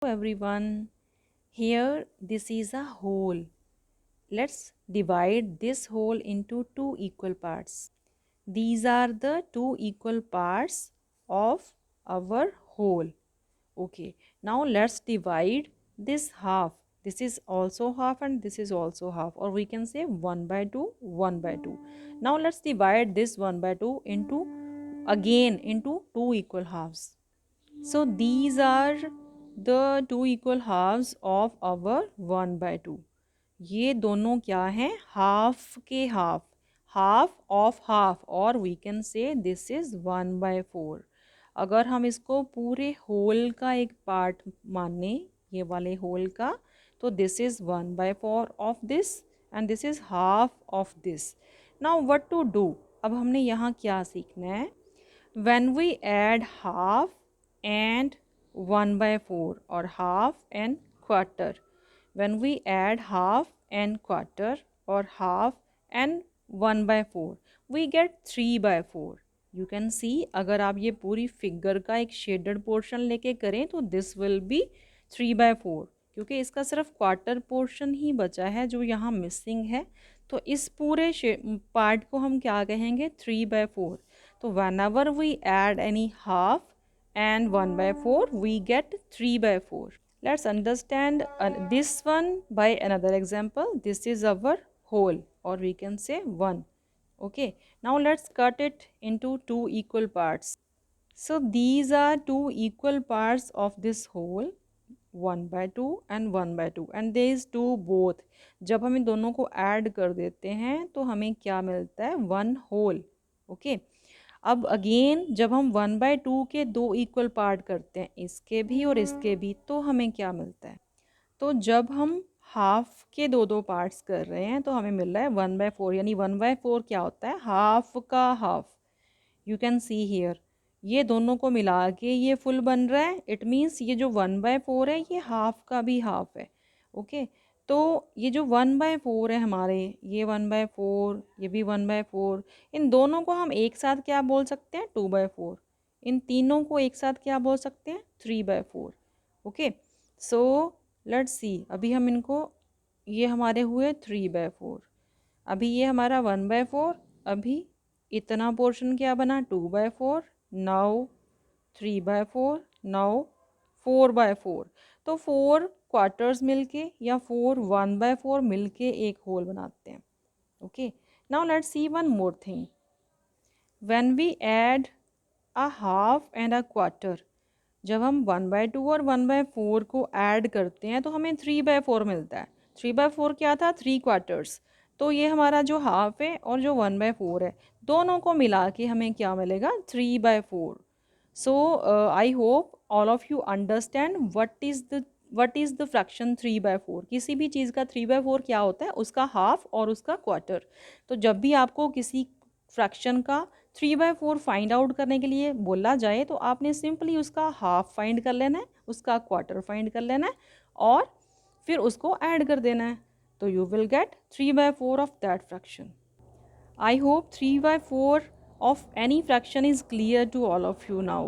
Everyone, here this is a whole. Let's divide this whole into two equal parts. These are the two equal parts of our whole. Okay, now let's divide this half. This is also half and this is also half, or we can say 1 by 2, 1 by 2. Now let's divide this 1 by 2 into two equal halves. So these are the two equal halves of our 1 by 2. ये दोनों क्या हैं? Half के half, half of half, और we can say this is 1 by 4. अगर हम इसको पूरे होल का एक पार्ट माने, ये वाले होल का, तो this is 1 by 4 of this and this is half of this. Now what to do? अब हमने यहाँ क्या सीखना है? When we add half and 1 by 4 or half and quarter, when we add half and quarter or half and 1 by 4, we get 3 by 4. You can see, अगर आप ये पूरी फिगर का एक शेडेड पोर्शन लेके करें तो दिस विल बी 3 by 4, क्योंकि इसका सिर्फ क्वार्टर पोर्शन ही बचा है जो यहाँ मिसिंग है. तो इस पूरे पार्ट को हम क्या कहेंगे? 3 by 4. So whenever we add any half and 1 by 4, we get 3 by 4. Let's understand this one by another example. This is our whole, or we can say 1. Okay, now let's cut it into two equal parts. So these are two equal parts of this whole, 1 by 2 and 1 by 2, and there is 2 both. जब हम इन दोनों को add कर देते हैं तो हमें क्या मिलता है? 1 whole. ओके, अब अगेन जब हम 1 by 2 के दो इक्वल पार्ट करते हैं, इसके भी और इसके भी, तो हमें क्या मिलता है? तो जब हम हाफ के दो दो पार्ट्स कर रहे हैं तो हमें मिल रहा है 1 by 4, यानी 1 by 4 क्या होता है? हाफ का half. You can see here, ये दोनों को मिला के ये फुल बन रहा है. इट मीन्स ये जो 1 by 4 है ये हाफ का भी हाफ है. ओके, तो ये जो 1 by 4 है हमारे, ये 1 by 4, ये भी 1 by 4, इन दोनों को हम एक साथ क्या बोल सकते हैं? 2 by 4. इन तीनों को एक साथ क्या बोल सकते हैं? 3 by 4. Okay, so let's see. अभी हम इनको, ये हमारे हुए 3 by 4, अभी ये हमारा 1 by 4, अभी इतना पोर्शन क्या बना? 2 by 4, now 3 by 4, now 4 by 4. तो 4 क्वार्टर्स मिलके या 4 1 by 4 मिलके एक होल बनाते हैं. Okay, now let's see one more thing. When we add a half and a quarter, जब हम 1 by 2 और 1 by 4 को ऐड करते हैं तो हमें 3 by 4 मिलता है. 3 by 4 क्या था? 3 क्वार्टर्स. तो ये हमारा जो हाफ है और जो 1 by 4 है, दोनों को मिला के हमें क्या मिलेगा? 3 by 4. So I hope all of you understand what is the fraction 3 by 4. किसी भी चीज़ का 3 by 4 क्या होता है? उसका हाफ और उसका क्वार्टर. तो जब भी आपको किसी फ्रैक्शन का 3 by 4 फाइंड आउट करने के लिए बोला जाए तो आपने सिंपली उसका हाफ फाइंड कर लेना है, उसका क्वार्टर फाइंड कर लेना है और फिर उसको ऐड कर देना है. तो you will get 3 by 4 of that fraction. I hope 3 by 4 of any fraction is clear to all of you now.